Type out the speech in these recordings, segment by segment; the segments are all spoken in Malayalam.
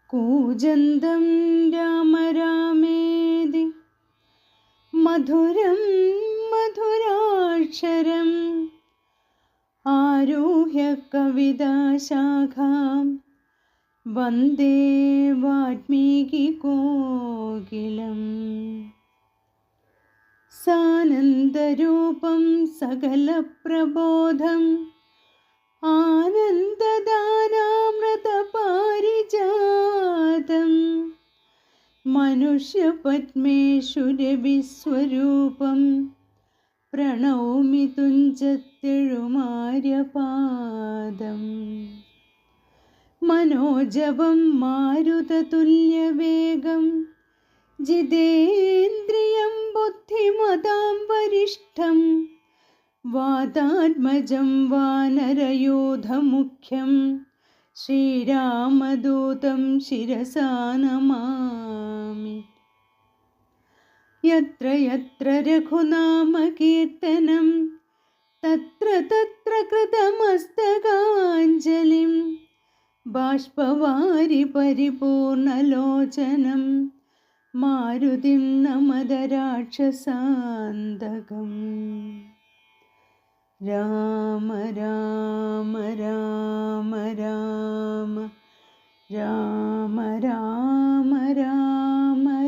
കൂജന്തം രാമ രാമേതി മധുരം മധുരാക്ഷരം ആരുഹ്യ കവിതാശാഖാം വന്ദേ വാൽമീകി കോകിലം. സാനന്ദരൂപം സകലപ്രബോധം ആനന്ദദാനാമൃതപാരിജാതം മനുഷ്യപത്മേഷുരവിസ്വരൂപം പ്രണൗമി തുഞ്ചത്തെഴുമാര്യപാദം. മനോജവം മാരുതതുല്യവേഗം ജിതേന്ദ്രിയം ബുദ്ധിമതാം വരിഷ്ഠം വാതാത്മജം വാനരയൂഥമുഖ്യം ശ്രീരാമദൂതം ശിരസാ നമാമി. യത്ര യത്ര രഘുനാമകീർത്തനം തത്ര തത്ര കൃതമസ്തകാഞ്ജലിം ബാഷ്പവാരി പരിപൂർണലോചനം മാരുതിം നമത രാക്ഷസാന്തകം. രാമ രാമ രാമ രാമ രാമ രാമ രാമ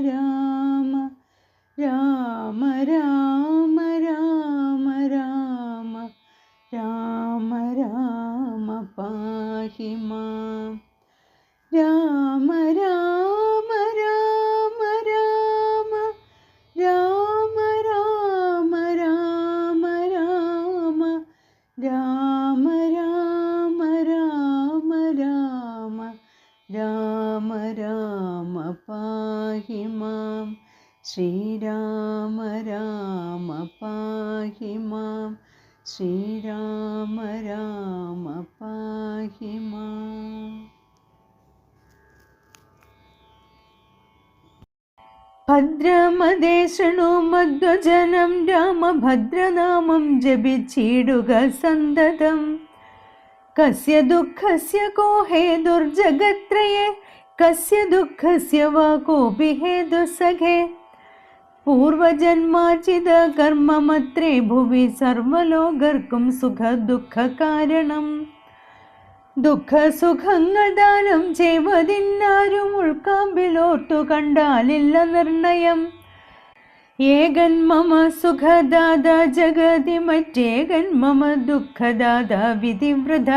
രാമ രാമ രാമ രാമ രാമ രാമ രാമ പാഹി മാം. രാമ രാമ രാമ രാമ രാമ രാമ രാമ രാമ രാമ രാമ രാമ രാമ രാമ രാമ പാഹി മാം. ശ്രീരാമ രാമ പാഹി മാം. ശ്രീരാമ രാമ പാഹി മാം. ഭദ്രമദേ ശൃണു മധ്വജനം രാമഭദ്രനാമം ജപിച്ചിടുക സന്തതം. കസ്യ ദുഃഖസ്യ കോ ഹേതുർജഗത്രയേ കസ്യ ദുഃഖസ്യ വാ കോപി ഹേതുസഖേ. പൂർവജന്മാർജിത കർമ്മമത്രേ ഭുവി സർവലോകർക്കും സുഖ ദുഃഖ കാരണം. ദുഃഖസുഖങ്ങൾ ദാനം ചെയ്വതിന്നാരും ഉൾക്കാമ്പിലോർത്തു കണ്ടാലില്ല നിർണയം. ഏകൻ മമ സുഖദാത ജഗതി മറ്റേകൻ മമ ദുഃഖദാത വിധിവൃത.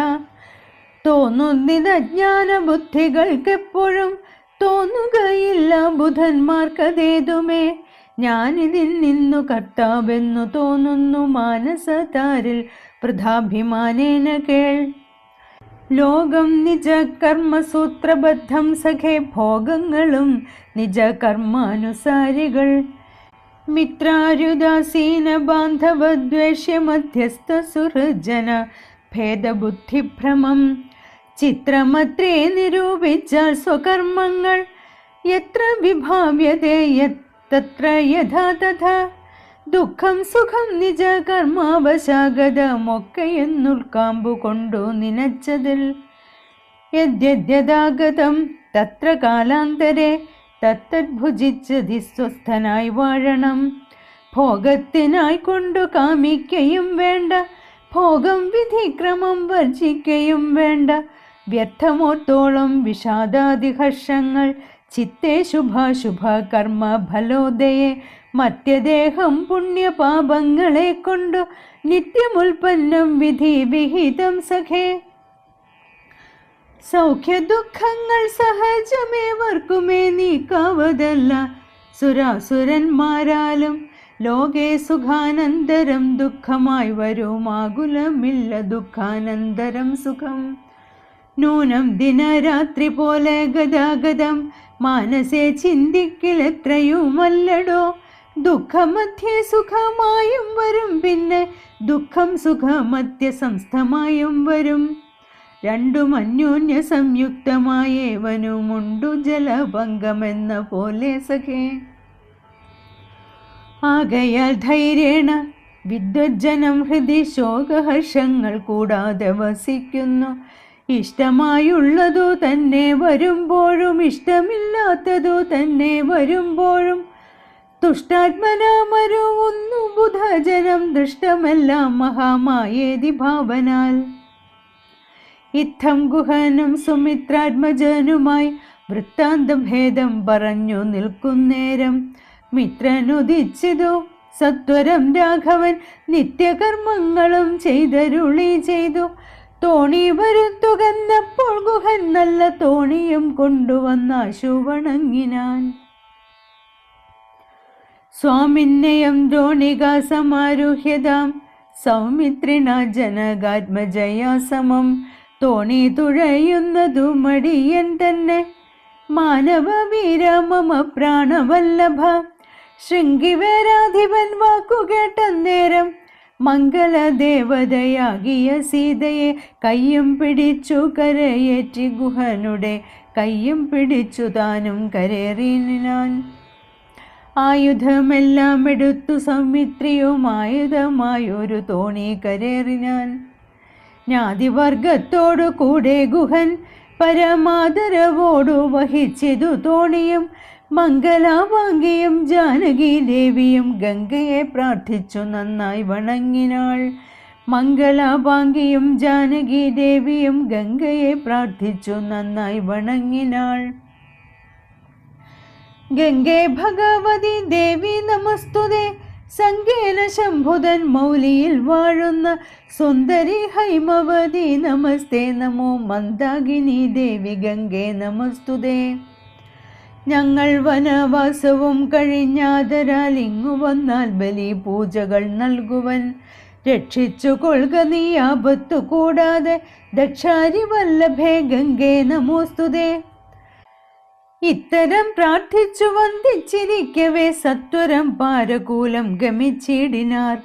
തോന്നുന്നിതജ്ഞാന ബുദ്ധികൾക്കെപ്പോഴും തോന്നുകയില്ല ബുധന്മാർക്കതേതുമേ. ഞാനിതിൽ നിന്നു കർത്താവെന്നു തോന്നുന്നു മാനസതാരിൽ വൃഥാഭിമാനേന കേൾ. ലോകം നിജ കർമ്മസൂത്രബദ്ധം സഖേ ഭോഗങ്ങളും നിജ കർമാനുസാരികൾ. മിത്രാരുദാസീന ബാന്ധവദ്വേഷ്യ മധ്യസ്ഥ സുഹൃജന ഭേദബുദ്ധിഭ്രമം. ചിത്രമത്രേ നിരൂപിച്ചാൽ സ്വകർമ്മങ്ങൾ യത്ര വിഭാവ്യതേ തത്ര യഥാ തഥാ. ദുഃഖം സുഖം നിജ കർമാവശാഗതമൊക്കെയെന്നുൾക്കാമ്പു കൊണ്ടു നിനച്ചതിൽ. യദ്യദ്യതാഗതം തത്ര കാലാന്തരെ തത്തദ്ഭുജിച്ചതിസ്വസ്ഥനായി വാഴണം. ഭോഗത്തിനായി കൊണ്ടു കാമിക്കയും വേണ്ട ഭോഗം വിധിക്രമം വർജിക്കയും വേണ്ട. വ്യർത്ഥമോത്തോളം വിഷാദാദിഹർഷങ്ങൾ ചിത്തേ ശുഭാശുഭ കർമ്മ ഫലോദയെ. മത്യദേഹം പുണ്യപാപങ്ങളെ കൊണ്ടു നിത്യമുൽപ്പന്നം വിധി വിഹിതം സഖേ. സൗഖ്യ ദുഃഖങ്ങൾ സഹജമേവർക്കുമേ നീക്കാവതല്ല സുരാസുരന്മാരാലും. ലോകേ സുഖാനന്തരം ദുഃഖമായി വരുമാകുലമില്ല ദുഃഖാനന്തരം സുഖം. നൂനം ദിനരാത്രി പോലെ ഗതാഗതം മാനസേ ചിന്തിക്കിലെത്രയുമല്ലടോ. ദുഃഖമധ്യേ സുഖമായും വരും പിന്നെ ദുഃഖം സുഖമധ്യ സംസ്ഥമായും വരും. രണ്ടും അന്യോന്യ സംയുക്തമായേവനുമുണ്ടു ജലഭംഗമെന്ന പോലെ സഖേ. ആകയാൽ ധൈര്യേണ വിദ്വജ്ജനം ഹൃദി ശോകഹർഷങ്ങൾ കൂടാതെ വസിക്കുന്നു. ഇഷ്ടമായുള്ളതു തന്നെ വരുമ്പോഴും ഇഷ്ടമില്ലാത്തതു തന്നെ വരുമ്പോഴും തുഷ്ടാത്മനാമരുവുന്നു ബുധജനം ദുഷ്ടമെല്ലാം മഹാമായേതി ഭാവനാൽ. ഇത്തം ഗുഹനും സുമിത്രാത്മജനുമായി വൃത്താന്തം ഭേദം പറഞ്ഞു നിൽക്കുന്നേരം മിത്രനുദിച്ചിതു സത്വരം രാഘവൻ നിത്യകർമ്മങ്ങളും ചെയ്തരുളി ചെയ്തു. തോണി വരുത്തുകന്നപ്പോൾ ഗുഹൻ നല്ല തോണിയും കൊണ്ടുവന്നാശു വണങ്ങിനാൻ. സ്വാമിന്നയം ദ്രോണികാ സമാരുഹ്യതാം സൗമിത്രിണ ജനകാത്മജയാ സമം. തോണി തുഴയുന്നതു മടിയൻ തന്നെ മാനവവീര മമ പ്രാണവല്ലഭ. ശൃംഗിവേരാധിപൻ വാക്കുകേട്ടന്നേരം മംഗളദേവതയാകിയ സീതയെ കയ്യും പിടിച്ചു കരയേറ്റി ഗുഹനുടെ കയ്യും പിടിച്ചു താനും കരേറിനാൻ. ആയുധമെല്ലാം എടുത്തു സൗമിത്രിയും ആയുധമായൊരു തോണി കരേറിനാൻ. ജ്ഞാതിവർഗത്തോടു കൂടെ ഗുഹൻ പരമാദരവോടു വഹിച്ചിതു തോണിയും. മംഗലാവാങ്കിയും ജാനകി ദേവിയും ഗംഗയെ പ്രാർത്ഥിച്ചു നന്നായി വണങ്ങിനാൾ. മംഗലാവാങ്കിയും ജാനകി ദേവിയും ഗംഗയെ പ്രാർത്ഥിച്ചു നന്നായി വണങ്ങിനാൾ. ഗംഗേ ഭഗവതി ദേവി നമസ്തുതേ. സങ്കേന ശംഭുതൻ മൗലിയിൽ വാഴുന്ന സുന്ദരി ഹൈമവതി നമസ്തേ നമോ. മന്ദാകിനി ദേവി ഗംഗേ നമസ്തുതേ. ഞങ്ങൾ വനവാസവും കഴിഞ്ഞാദരാൽ ഇങ്ങു വന്നാൽ ബലി പൂജകൾ നൽകുവൻ. രക്ഷിച്ചു കൊള്ളുക നീ ആപത്തു കൂടാതെ. ദക്ഷാരി വല്ലഭേ ഗംഗേ നമോസ്തുതേ. ഇത്തരം പ്രാർത്ഥിച്ചു വന്ദിച്ചിരിക്കവേ സത്വരം പാരകൂലം ഗമിച്ചിടിനാർ.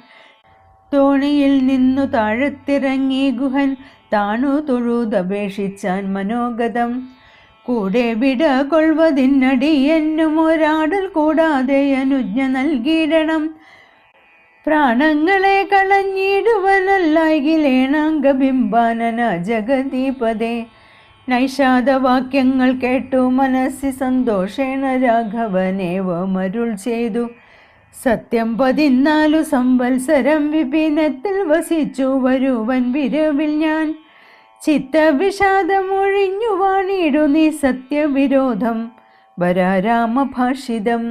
തോണിയിൽ നിന്നു താഴത്തിറങ്ങി ഗുഹൻ താണു തൊഴുതപേക്ഷിച്ചാൻ മനോഗതം. കൂടെ വിട കൊള്ളുവതിനടിയെന്നും ഒരാടൽ കൂടാതെ അനുജ്ഞ നൽകിയിടണം. പ്രാണങ്ങളെ കളഞ്ഞിടുവനല്ലായിലേണാംഗബിംബാനന ജഗദീപദേ. നൈഷാദവാക്യങ്ങൾ കേട്ടു മനസ്സി സന്തോഷേണ രാഘവനേവമരുൾ ചെയ്തു. സത്യം 14 സംവത്സരം വിപിനത്തിൽ വസിച്ചു വരുവൻ വിരവിൽ ഞാൻ. ചിത്തവിഷാദമൊഴിഞ്ഞു വാണിടു നീ സത്യവിരോധം വരാരാമഭാഷിതം.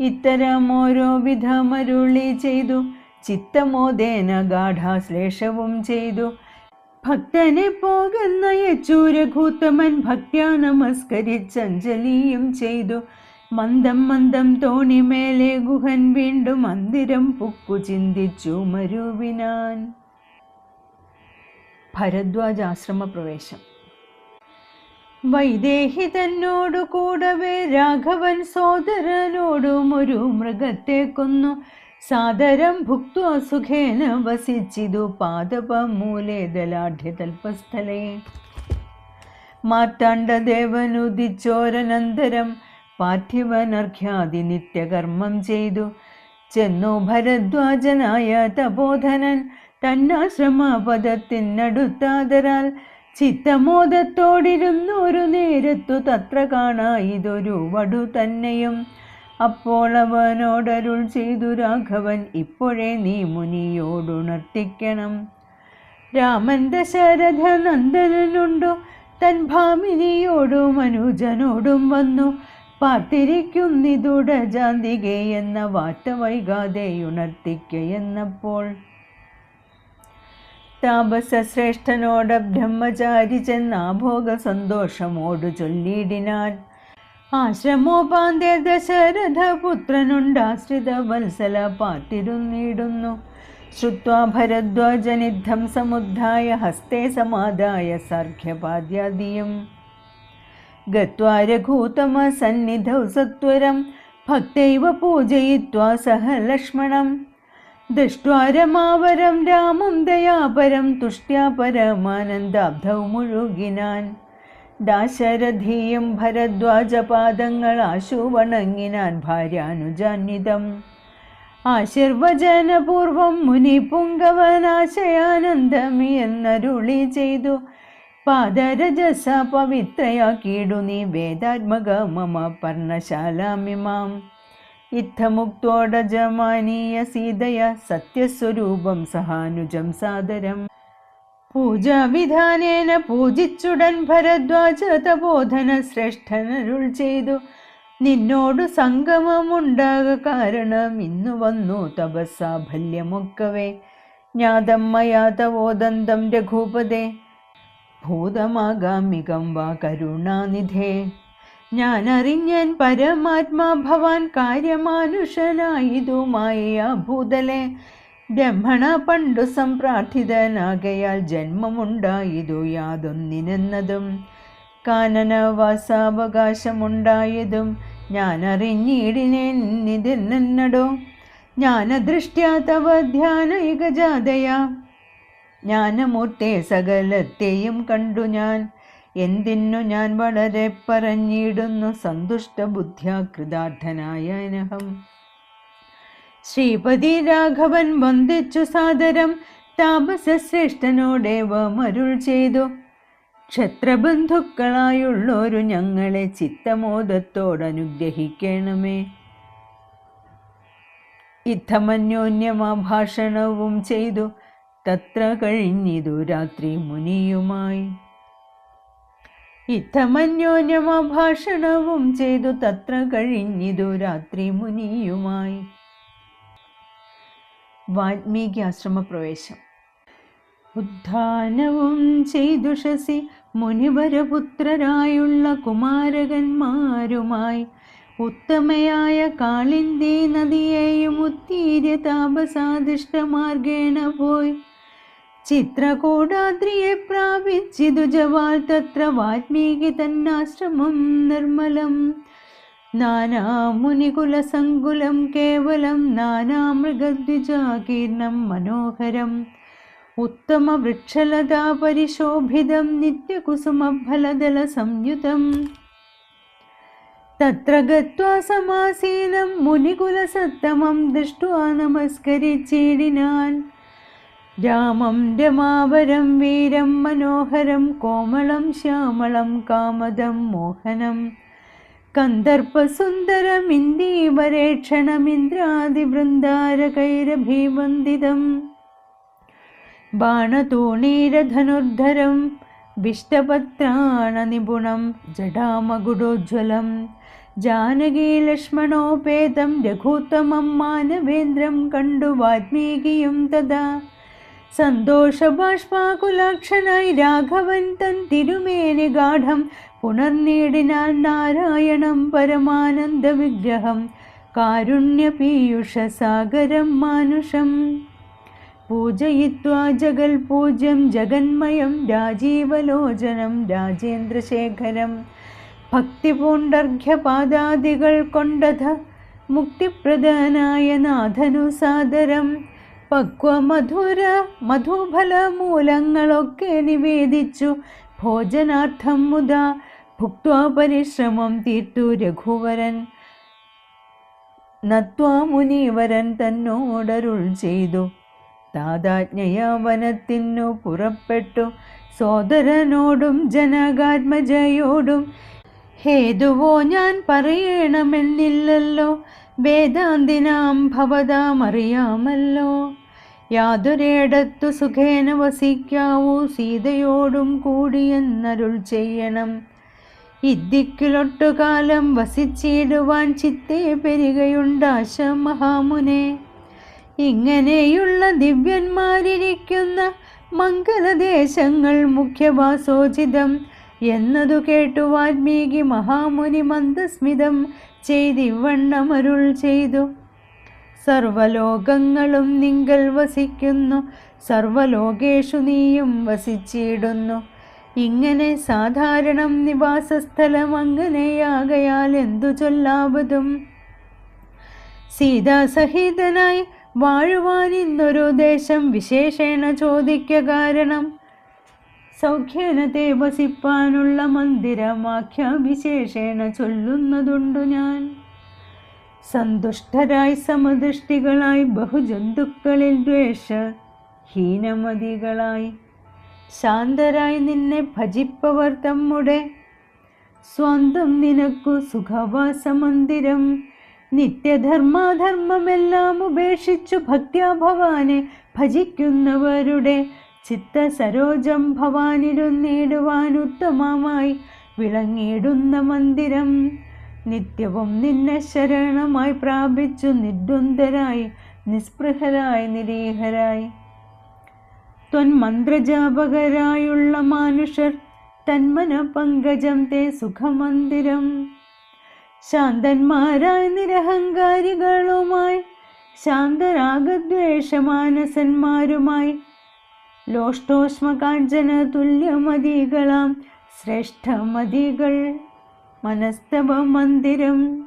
ഇത്തരം ഓരോ വിധമരുളി ചെയ്തു ചിത്തമോദേന ഗാഠാശ്ലേഷവും ചെയ്തു. ഭക്തനെ പോകുന്നയച്ചു രഘുത്തമൻ ഭക്ത്യാ നമസ്കരിച്ചഞ്ജലിയും ചെയ്തു. മന്ദം മന്ദം തോണിമേലെ ഗുഹൻ വീണ്ടും മന്ദിരം പുക്കു ചിന്തിച്ചു മരുവിനാൻ. ഭരദ്വാജാശ്രമ പ്രവേശം. വൈദേഹി തന്നോടു കൂടവേ രാഘവൻ സോദരനോടും ഒരു മൃഗത്തെ കൊന്നു. സാദരം ഭുക്ത്വാ സുഖേന വസിച്ചിതു പാദപമൂലേ ദലാഢ്യതൽപസ്ഥലേ. മാർത്താണ്ഡദേവനുദിച്ചോരനന്തരം പാർത്ഥിവനർഘ്യാദി നിത്യകർമ്മം ചെയ്തു. ചെന്നു ഭരദ്വാജനായ തപോധനൻ തന്നാശ്രമപദത്തിനടുത്താദരാൽ. ചിത്തമോദത്തോടിരുന്നൊരു നേരത്തു തത്ര കാണായിതൊരു വടു തന്നെയും. അപ്പോൾ അവനോടരുൾ ചെയ്തു രാഘവൻ, ഇപ്പോഴേ നീ മുനിയോടുണർത്തിക്കണം. രാമൻ ദശരഥ നന്ദനുണ്ടു തൻ ഭാമിനിയോടും അനുജനോടും വന്നു. പാർത്തിരിക്കുന്നിതുട ജാന്തികെ എന്ന വാർത്ത വൈകാതെ ഉണർത്തിക്ക എന്നപ്പോൾ. താപസശ്രേഷ്ഠനോട് ബ്രഹ്മചാരി ചെന്നാഭോഗ സന്തോഷമോടു ചൊല്ലിയിടിനാൻ. ആശ്രമോപാന്തേ ദശരഥ പുത്രനുണ്ടാശ്രിത വത്സല പാർത്തിരുന്നിടുന്നു. ശ്രുത്വാ ഭരദ്വാജനിദ്ധം സമുദ്ധായ ഹസ്തേ സമാദായ സാർഘ്യപാദ്യാദിയും. ഗത്വാ രഘൂതമ സന്നിധൗ സത്വരം ഭക്തൈവ പൂജയിത്വാ സഹ ലക്ഷ്മണം. ദൃഷ്ട്വാ രമാവരം രാമം ദയാപരം തുഷ്ട്യാ പരമാനന്ദാബ്ധൗ മുഴുകിനാൻ. ദാശരഥിയും ഭരദ്വാജപാദങ്ങൾ ആശു വണങ്ങിനാൻ ഭാര്യാനുജാന്വിതം. ആശീർവചനപൂർവം മുനി പുങ്കവനാശയാനന്ദമി എന്നരുളി ചെയ്തു. പാദരജസ പവിത്രയാക്കിയിടു നീ വേദാത്മക മമ പർണശാലാമിമാം. ഇത്തമുക്തോടജമാനീയ സീതയ സത്യസ്വരൂപം സഹാനുജം സാദരം. പൂജാവിധാനേന പൂജിച്ചുടൻ ഭരദ്വാജ തപോധന ശ്രേഷ്ഠനരുൾ ചെയ്തു. നിന്നോടു സംഗമമുണ്ടാക കാരണം ഇന്നു വന്നു തപസ്സാഫല്യമൊക്കവേ. ജ്ഞാതം മയാ തവോദന്തം രഘുപതേ ഭൂതമാഗാമികം വാ കരുണാനിധേ. ഞാനറിഞ്ഞൻ പരമാത്മാ ഭവാൻ കാര്യമാനുഷനായിതു മായയാ ഭൂതലേ. ബ്രഹ്മണ പണ്ടു സംപ്രാർത്ഥിതനാകയാൽ ജന്മമുണ്ടായതു യാതൊന്നിനെന്നതും കാനനവാസാവകാശമുണ്ടായതും ഞാനറിഞ്ഞിടിനെന്നിതെന്നടോ. ജ്ഞാനദൃഷ്ട്യാ തവ ധ്യാനയുഗജാതയാ ജ്ഞാനമൂർത്തെ സകലത്തെയും കണ്ടു ഞാൻ. എന്തിനു ഞാൻ വളരെ പറഞ്ഞിടുന്നു സന്തുഷ്ടബുദ്ധ്യാ കൃതാർത്ഥനായനഹം. ശ്രീപതി രാഘവൻ വന്ദിച്ചു സാദരം താപസശ്രേഷ്ഠനോടേവമരുൾ ചെയ്തു. ക്ഷത്രബന്ധുക്കളായുള്ളോരു ഞങ്ങളെ ചിത്തമോദത്തോടനുഗ്രഹിക്കണമേ. ഇത്തമന്യോന്യമാഭാഷണവും ചെയ്തു തത്ര കഴിഞ്ഞിതു രാത്രി മുനിയുമായി. ഇത്തമന്യോന്യമാഭാഷണവും ചെയ്തു തത്ര കഴിഞ്ഞിതു രാത്രി മുനിയുമായി. വാൽമീകി ആശ്രമപ്രവേശം. ഉദ്ധാനവും ചെയ്തുഷസി മുനിവരപുത്രരായുള്ള കുമാരകന്മാരുമായി ഉത്തമയായ കാളിന്തി നദിയെയും ഉത്തീര്യ താപസാദിഷ്ടമാർഗേണ പോയി. ചിത്രകൂടാദ്രിയെ പ്രാപിച്ചിതു ജവാൽ തത്ര വാൽമീകി തന്നാശ്രമം നിർമ്മലം. നാനാമുനികുലസങ്കുലം കേവലം നാനാമൃഗദ്വിജാകീർണം മനോഹരം. ഉത്തമവൃക്ഷലതാ പരിശോഭിതം നിത്യകുസുമഫലദല സംയുതം. തത്ര ഗത്വാ സമാസീനം മുനികുലസത്തമം ദൃഷ്ട്വാ നമസ്കരിച്ചിടിനാൻ. രാമം രമാവരം വീരം മനോഹരം കോമളം ശ്യാമളം കാമദം മോഹനം. കന്ദർപ്പസുന്ദരമിന്ദീവരേക്ഷണമിന്ദ്രാദിവൃന്ദാരകൈരഭിവന്ദിതം. ബാണതൂണീരധനുർധരം വിഷ്ടപത്രാണനിപുണം ജടാമകുടോജ്വലം. ജാനകീലക്ഷ്മണോപേതം രഘുത്തമം മാനവേന്ദ്രം കണ്ടു വാൽമീകിയും തഥാ. സന്തോഷബാഷ്പാകുലാക്ഷനായി രാഘവൻ തൻ തിരുമേനി ഗാഠം പുനർനീടിനാൽ നാരായണം പരമാനന്ദ വിഗ്രഹം കാരുണ്യപീയൂഷസാഗരം മാനുഷം. പൂജയിത്വാ ജഗൽ പൂജ്യം ജഗന്മയം രാജീവലോചനം രാജേന്ദ്രശേഖരം. ഭക്തിപൂണ്ടർഘ്യപാദാദികൾ കൊണ്ടഥ മുക്തിപ്രദനായ നാഥനു സാദരം. പക്വമധുര മധുഫലമൂലങ്ങളൊക്കെ നിവേദിച്ചു ഭോജനാർത്ഥം മുദാ ഭുക്ത്വാ പരിശ്രമം തീർത്തു രഘുവരൻ. നത്വാ മുനീവരൻ തന്നോടരുൾ ചെയ്തു താതാജ്ഞയാ വനത്തിനു പുറപ്പെട്ടു. സോദരനോടും ജനകാത്മജയോടും ഹേതുവോ ഞാൻ പറയണമെന്നില്ലല്ലോ. വേദാന്തിനാം ഭവതാം അറിയാമല്ലോ. യാതൊരിടത്തു സുഖേന വസിക്കാവൂ സീതയോടും കൂടിയെന്നരുൾ ചെയ്യണം. ഇദ്ദിക്കിലൊട്ടുകാലം വസിച്ചിടുവാൻ ചിത്തേ പെരുകയുണ്ടാശ മഹാമുനെ. ഇങ്ങനെയുള്ള ദിവ്യന്മാരിരിക്കുന്ന മംഗലദേശങ്ങൾ മുഖ്യവാസോചിതം എന്നതു കേട്ടു വാൽമീകി മഹാമുനി മന്ദസ്മിതം ചെയ്തിവണ്ണമരുൾ ചെയ്തു. സർവലോകങ്ങളും നിങ്കൽ വസിക്കുന്നു, സർവലോകേഷു നീയും വസിച്ചിടുന്നു. ഇങ്ങനെ സാധാരണം നിവാസസ്ഥലം അങ്ങനെയാകയാൽ എന്തു ചൊല്ലാവതും. സീതാസഹിതനായി വാഴുവാൻ ഇന്നൊരു ദേശം വിശേഷേണ ചോദിക്ക കാരണം. സൗഖ്യേന തേ വസിപ്പാനുള്ള മന്ദിരമാഖ്യ വിശേഷേണ ചൊല്ലുന്നതുണ്ടു ഞാൻ. സന്തുഷ്ടരായി സമദൃഷ്ടികളായി ബഹുജന്തുക്കളിൽ ദ്വേഷഹീനമതികളായി ശാന്തരായി നിന്നെ ഭജിപ്പവർ തമ്മുടെ സ്വന്തം നിനക്കു സുഖവാസമന്ദിരം. നിത്യധർമാധർമ്മമെല്ലാം ഉപേക്ഷിച്ചു ഭക്ത്യാ ഭവാനെ ഭജിക്കുന്നവരുടെ ചിത്തസരോജം ഭവാനിരുന്നിടുവാൻ ഉത്തമമായി വിളങ്ങിയിടുന്ന മന്ദിരം. നിത്യവും നിന്നെ ശരണമായി പ്രാപിച്ചു നിർദ്വന്ദ്വരായി നിസ്പൃഹരായി നിരീഹരായി ത്വന്മന്ത്രജാപകരായുള്ള മാനുഷർ തന്മന പങ്കജം തേ സുഖമന്ദിരം. ശാന്തന്മാരായ നിരഹങ്കാരികളുമായി ശാന്തരാഗദ്വേഷമാനസന്മാരുമായി ലോഷ്ടോഷ്മകാഞ്ചന തുല്യമതികളാം ശ്രേഷ്ഠമതികൾ മനസ്തവ മന്ദിരം.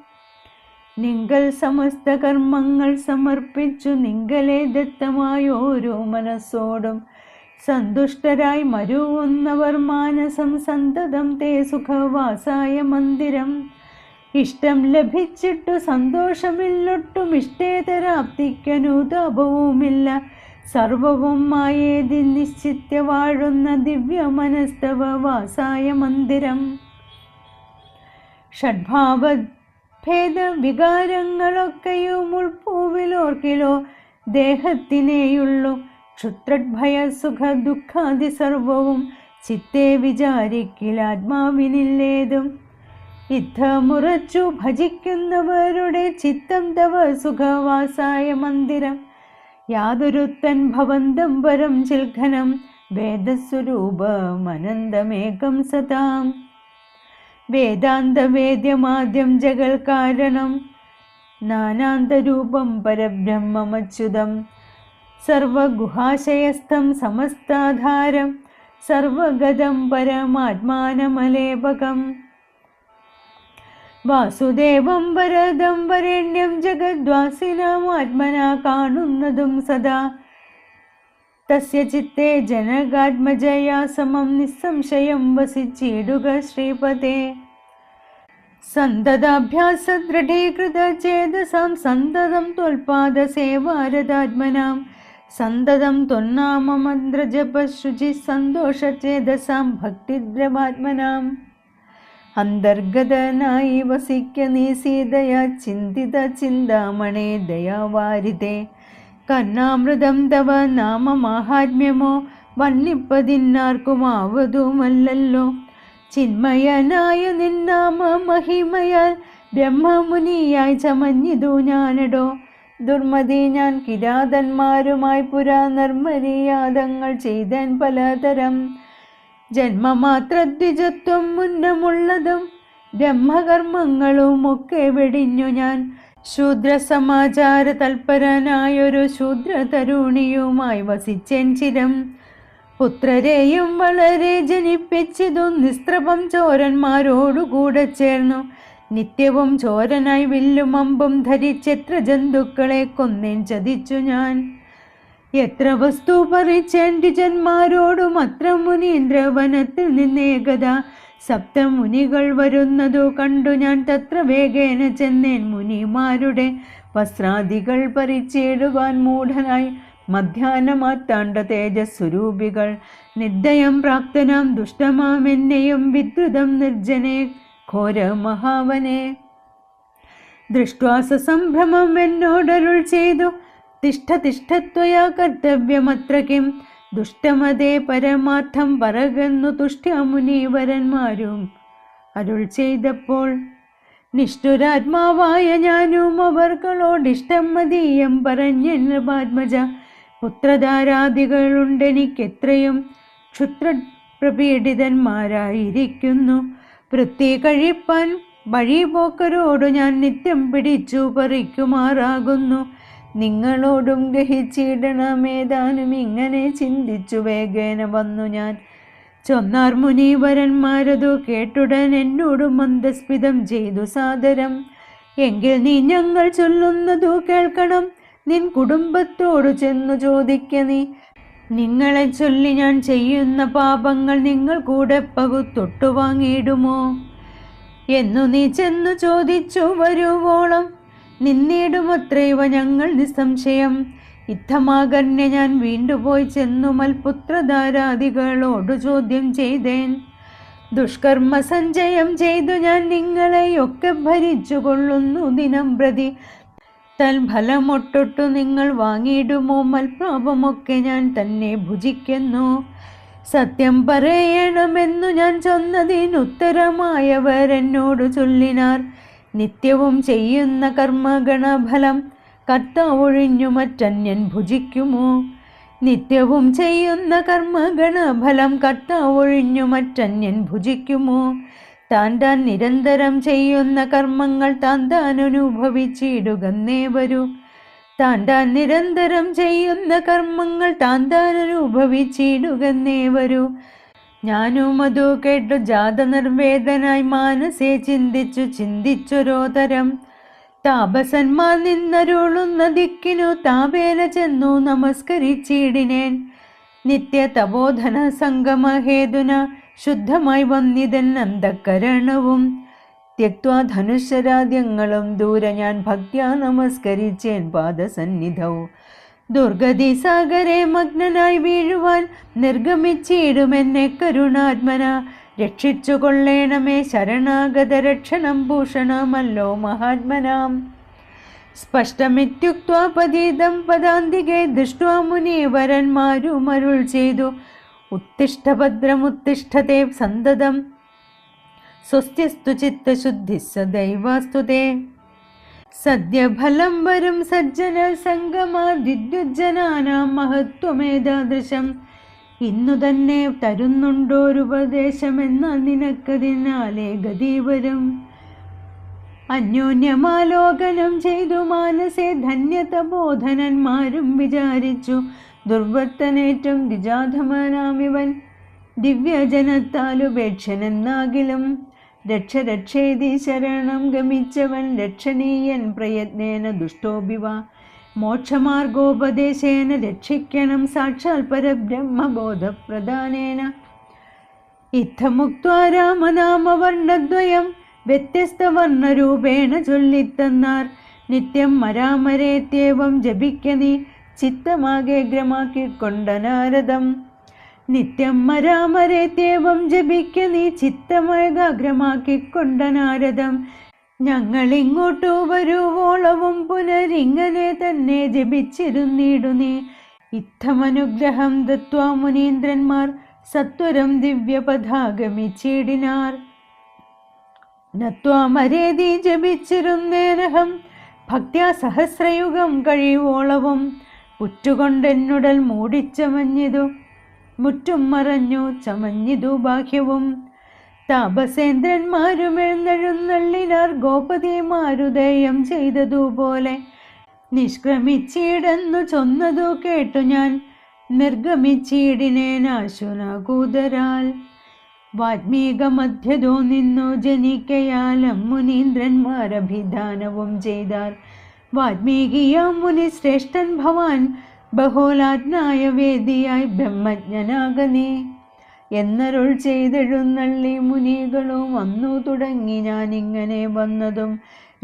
നിങ്കൽ സമസ്ത കർമ്മങ്ങൾ സമർപ്പിച്ചു നിങ്കലെ ദത്തമായ ഓരോ മനസ്സോടും സന്തുഷ്ടരായി മരുവുന്നവർ മാനസം സന്തതം തേ സുഖവാസായ മന്ദിരം. ഇഷ്ടം ലഭിച്ചിട്ടു സന്തോഷമില്ലൊട്ടും ഇഷ്ടേതരാപ്തിക്കനുതാപവുമില്ല സർവവും മായേതി നിശ്ചിത്യ വാഴുന്ന ദിവ്യ മനസ്തവ വാസായ മന്ദിരം. ഷഡ്ഭാവഭേദ വികാരങ്ങളൊക്കെയും ഉൾപ്പൂവിലോർക്കിലോ ദേഹത്തിനേയുള്ളൂ. ക്ഷുത്രഭയ സുഖ ദുഃഖാദി സർവവും ചിത്തെ വിചാരിക്കിലാത്മാവിനില്ലേതും. യുദ്ധമുറച്ചു ഭജിക്കുന്നവരുടെ ചിത്തം തവ സുഖവാസായ മന്ദിരം. യാതൊരുത്തൻ ഭവന്തം പരം ചിൽഘനം വേദസ്വരൂപമനന്തമേകം സതാം. വേദാന്തവേദ്യമാദ്യം ജഗൽ കാരണം നാനാന്തരൂപം പരബ്രഹ്മമച്യുതം. സർവഗുഹാശയസ്ഥം സമസ്താധാരം സർവഗതം പരമാത്മാനമലേപകം. വാസുദേവം വരദം വരേണ്യം ജഗദ്വാസിനാമാത്മനാ കാണുന്നതും സദാ. തസ്യ ചിത്തേ ജനകാത്മജയാ സമം നിസ്സംശയം വസിച്ചിടുക ശ്രീപതേ. സന്തതാഭ്യാസ ദൃഢീകൃത ചേതസാം സന്തതം ത്വൽപാദ സേവാരതാത്മനാം. സന്തതം ത്വന്നാമമന്ത്രജപശുചി സന്തോഷ ചേതസാം ഭക്തിദ്രവാത്മനാം. അന്തർഗതനായി വസിക്ക നീ സീതയാ ചിന്തിത ചിന്താമണേ ദയാവാരിതേ. കർണാമൃതം തവ നാമമാഹാത്മ്യമോ വർണ്ണിപ്പതിന്നാർക്കുമാവതുമല്ലല്ലോ. ചിന്മയനായ നിന്നാമ മഹിമയാൽ ബ്രഹ്മമുനിയായി ചമഞ്ഞിതു ഞാനടോ. ദുർമതി ഞാൻ കിരാതന്മാരുമായി പുരാ നിർമര്യാദങ്ങൾ ചെയ്തൻ പലതരം. ജന്മമാത്രദ്വിജത്വം മുന്നമുള്ളതും ബ്രഹ്മകർമ്മങ്ങളും ഒക്കെ വെടിഞ്ഞു ഞാൻ. ശൂദ്രസമാചാര തൽപരനായൊരു ശൂദ്ര തരുണിയുമായി വസിച്ചെൻ ചിരം. പുത്രരെയും വളരെ ജനിപ്പിച്ചതു നിസ്ത്രപം ചോരന്മാരോടുകൂടെ ചേർന്നു. നിത്യവും ചോരനായി വില്ലും അമ്പും ധരിച്ചെത്ര ജന്തുക്കളെ കൊന്നേൻ ചതിച്ചു ഞാൻ. എത്ര വസ്തു പറിച്ചേൻ ദ്വിജന്മാരോടും അത്ര മുനീന്ദ്രവനത്തിൽ നിന്നേകത. സപ്തമുനികൾ വരുന്നതു കണ്ടു ഞാൻ തത്ര വേഗേന ചെന്നേൻ മുനിമാരുടെ വസ്ത്രാദികൾ പറിച്ചിടുവാൻ മൂഢനായി. മധ്യാഹ്നമാത്താണ്ട തേജസ്വരൂപികൾ നിർദ്ദയം പ്രാപ്തനാം ദുഷ്ടമാം എന്നെയും വിദ്രുതം നിർജ്ജനെ ഘോര മഹാവനെ. ദൃഷ്ട്വാ സംഭ്രമം എന്നോടരുൾ ചെയ്തു തിഷ്ഠ തിഷ്ഠത്വയാ കർത്തവ്യമത്ര കിം. ദുഷ്ടമതേ പരമാർത്ഥം പറകുന്നു തുഷ്ട്യമുനീവരന്മാരും അരുൾ ചെയ്തപ്പോൾ. നിഷ്ഠുരാത്മാവായ ഞാനും അവർകളോടിഷ്ടം മതീയം പറഞ്ഞ നൃപാത്മജ. പുത്രധാരാദികളുണ്ടെനിക്കെത്രയും ക്ഷുത്രപ്രപീഡിതന്മാരായിരിക്കുന്നു. വൃത്തി കഴിപ്പാൻ വഴിപോക്കരോടു ഞാൻ നിത്യം പിടിച്ചു പറിക്കുമാറാകുന്നു. നിങ്ങളോടും ഗ്രഹിച്ചിടണമേതാനും ഇങ്ങനെ ചിന്തിച്ചു വേഗേന വന്നു ഞാൻ. ചൊന്നാർ മുനീവരന്മാരതു കേട്ടുടൻ എന്നോട് മന്ദസ്മിതം ചെയ്തു സാദരം. എങ്കിൽ നീ ഞങ്ങൾ ചൊല്ലുന്നതു കേൾക്കണം. നിൻ കുടുംബത്തോടു ചെന്നു ചോദിക്ക നീ. നിങ്ങളെ ചൊല്ലി ഞാൻ ചെയ്യുന്ന പാപങ്ങൾ നിങ്ങൾ കൂടെ പകുത്തൊട്ടു വാങ്ങിയിടുമോ എന്നു നീ ചെന്നു ചോദിച്ചു വരുവോളം. നിന്നേടുമത്രൈവ ഞങ്ങൾ നിസ്സംശയം. ഇത്തമാകർണ്യ ഞാൻ വീണ്ടുപോയി ചെന്നു മൽപുത്രധാരാദികളോടു ചോദ്യം ചെയ്തേൻ. ദുഷ്കർമ്മ സഞ്ചയം ചെയ്തു ഞാൻ നിങ്ങളെയൊക്കെ ഭരിച്ചു കൊള്ളുന്നു ദിനം പ്രതി. തൽഫലമൊട്ടൊട്ടു നിങ്ങൾ വാങ്ങിയിടുമോ? മൽപ്രാപമൊക്കെ ഞാൻ തന്നെ ഭുജിക്കുന്നു. സത്യം പറയണമെന്നു ഞാൻ ചൊന്നതിനുത്തരമായവരെന്നോടു ചൊല്ലിനാർ. നിത്യവും ചെയ്യുന്ന കർമ്മഗണഫലം കർത്താവൊഴിഞ്ഞു മറ്റന്യൻ ഭുജിക്കുമോ? നിത്യവും ചെയ്യുന്ന കർമ്മഗണഫലം കർത്താവൊഴിഞ്ഞു മറ്റന്യൻ ഭുജിക്കുമോ? താൻ നിരന്തരം ചെയ്യുന്ന കർമ്മങ്ങൾ താൻ അനുഭവിച്ചിടുകന്നേ വരൂ. താൻ നിരന്തരം ചെയ്യുന്ന കർമ്മങ്ങൾ താൻ അനുഭവിച്ചിടുകന്നേ വരൂ. ഞാനും അതു കേട്ടു ജാത നിർവേദനായി മാനസേ ചിന്തിച്ചൊരോതരം. താപസന്മാർ നിന്നരുളുന്ന ദിക്കിനു താപേന ചെന്നു നമസ്കരിച്ചിടിനേൻ. നിത്യ തപോധന സംഗമഹേതുന ശുദ്ധമായി വന്നിതൻ അന്തഃകരണവും. ത്യക്വാ ധനുഷരാദ്യങ്ങളും ദൂരെ ഞാൻ ഭക്ത്യാ നമസ്കരിച്ചേൻ പാദസന്നിധൗ. ദുർഗതി സാഗരെ മഗ്നനായി വീഴുവാൻ നിർഗമിച്ചിടുമെന്നെ കരുണാത്മന. രക്ഷിച്ചു കൊള്ളേണമേ ശരണാഗത രക്ഷണം ഭൂഷണമല്ലോ മഹാത്മനാം. സ്പഷ്ടമിത്യുക്ത്വാ പതീതം പദാന്തികെ ദൃഷ്ട്വാ മുനീവരന്മാരുമരുൾ ചെയ്തു. ഉത്തിഷ്ഠ ഭദ്രമുത്തിഷ്ഠത്തെ സന്തതം സ്വസ്തിസ്തു ചിത്തശുദ്ധി സദൈവാസ്തു തേ. സദ്യഫലം വരും സജ്ജന സംഗമാദ്വിദ്യുജ്ജനാനാം മഹത്വമേതാദൃശം. ഇന്നു തന്നെ തരുന്നുണ്ടോരുപദേശമെന്നാൽ നിനക്കതിനാലേ ഗതി വരും. അന്യോന്യമാലോകനം ചെയ്തു മാനസേ ധന്യത ബോധനന്മാരും വിചാരിച്ചു. ദുർവർത്തനേറ്റം ദ്വിജാധമനാമിവൻ ദിവ്യജനത്താലുപേക്ഷനെന്നാകിലും. രക്ഷേതി ശരണം ഗമിച്ചവൻ രക്ഷണീയൻ പ്രയത്നേന ദുഷ്ടോഭിവ. മോക്ഷമാർഗോപദേശേന രക്ഷിക്കണം സാക്ഷാൽ പരബ്രഹ്മബോധപ്രദാനേന. ഇത്തമുക്ത്വാ രാമനാമവർണ്ണദ്വയം വ്യത്യസ്തവർണ്ണരൂപേണ ചൊല്ലിത്തന്നാർ. നിത്യം മരാമരേത്യവം ജപിക്ക നീ ചിത്തമാകേഗ്രമാക്കിക്കൊണ്ട നാരദം. നിത്യം മരാമരേത്യവം ജപിക്ക നീ ചിത്തമേകാഗ്രമാക്കിക്കൊണ്ട നാരദം. ഞങ്ങളിങ്ങോട്ടു വരുവോളവും പുനരിങ്ങനെ തന്നെ ജപിച്ചിരുന്നിടു നീ. ഇത്തമനുഗ്രഹം ദത്വാ മുനീന്ദ്രന്മാർ സത്വരം ദിവ്യപഥാഗമിച്ചിടിനാർ. നത്വാമരേതി ജപിച്ചിരുന്നേനഹം ഭക്ത്യാ സഹസ്രയുഗം കഴിവോളവും. പുറ്റുകൊണ്ടെന്നുടൽ മൂടിച്ചമഞ്ഞിതു മുറ്റും മറഞ്ഞു ചമഞ്ഞിതു ബാഹ്യവും. താപസേന്ദ്രന്മാരും എഴുന്നള്ളിനാർ ഗോപതിമാരുദയം ചെയ്തതുപോലെ. നിഷ്ക്രമിച്ചിടെന്നു ചൊന്നതു കേട്ടു ഞാൻ നിർഗമിച്ചിടിനേനാശുനാകൂതരാൽ. വാത്മീക മധ്യതോ നിന്നു ജനിക്കയാലം മുനീന്ദ്രന്മാരഭിധാനവും ചെയ്താർ. വാത്മീകിയാം മുനി ശ്രേഷ്ഠൻ ഭവാൻ ബഹുലാജ്ഞായ വേദിയായി ബ്രഹ്മജ്ഞനാകനീ എന്നരുൾ ചെയ്തെഴുന്നള്ളി മുനികളും വന്നു തുടങ്ങി. ഞാനിങ്ങനെ വന്നതും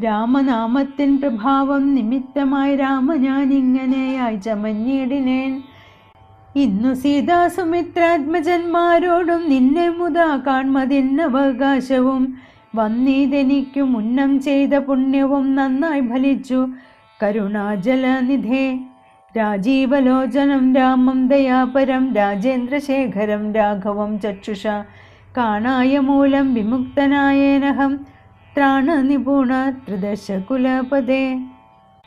രാമനാമത്തിൻ പ്രഭാവം നിമിത്തമായി രാമ ഞാനിങ്ങനെയായി ചമഞ്ഞിടിനേൻ. ഇന്നു സീതാസുമിത്രാത്മജന്മാരോടും നിന്നെ മുതാ കാൺമതിന്നവകാശവും. വന്നീതെനിക്കു മുന്നം ചെയ്ത പുണ്യവും നന്നായി ഫലിച്ചു കരുണാജലനിധേ. രാജീവലോചനം രാമം ദയാപരം രാജേന്ദ്രശേഖരം രാഘവം ചക്ഷുഷ. കാണായ മൂലം വിമുക്തനായേനഹം ത്രാണനിപുണ ത്രിദശകുലപദേ.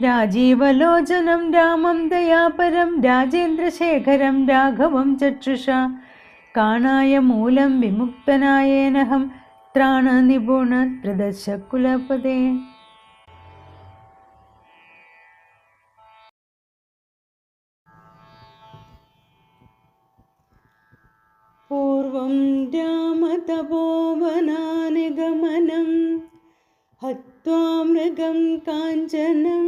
രാജീവലോചനം രാമം ദയാപരം രാജേന്ദ്രശേഖരം രാഘവം ചക്ഷുഷ. കാണായ മൂലം വിമുക്തനായേനഹം ത്രാണനിപുണ ത്രിദശകുലപദേ. പൂർവം രാമതപോവനാനിഗമനം ഹത്വാ മൃഗം കാഞ്ചനം.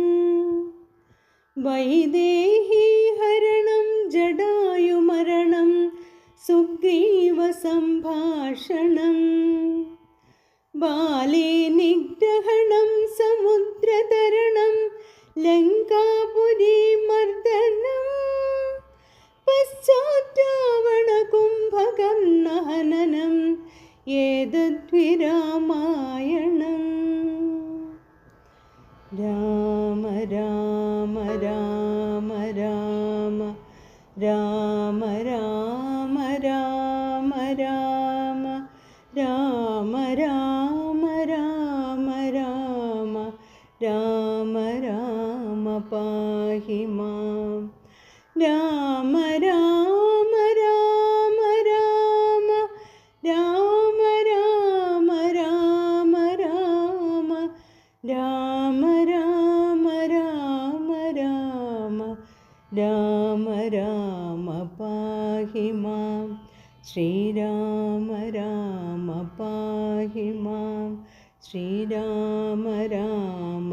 വൈദേഹി ഹരണം ജടായുമരണം സുഗ്രീവ സംഭാഷണം. ബാലേ നിഗ്രഹണം സമുദ്രതരണം ലങ്കാപുരി മർദ്ദനം പശ്ചാത്രാവണകുംഭകർണഹനനം ഏതദ്വിരാമായണം. രാമ രാമ രാമ രാമ രാമ രാമ രാമ രാമ രാമ രാമ രാമ രാമ രാമ രാമ പാഹി മാം. രാമ രാമ രാമ രാമ രാമ രാമ രാമ രാമ രാമ രാമ രാമ രാമ രാമ രാമ പാഹി മാം. ശ്രീരാമ രാമ പാഹി മാം. ശ്രീരാമ രാമ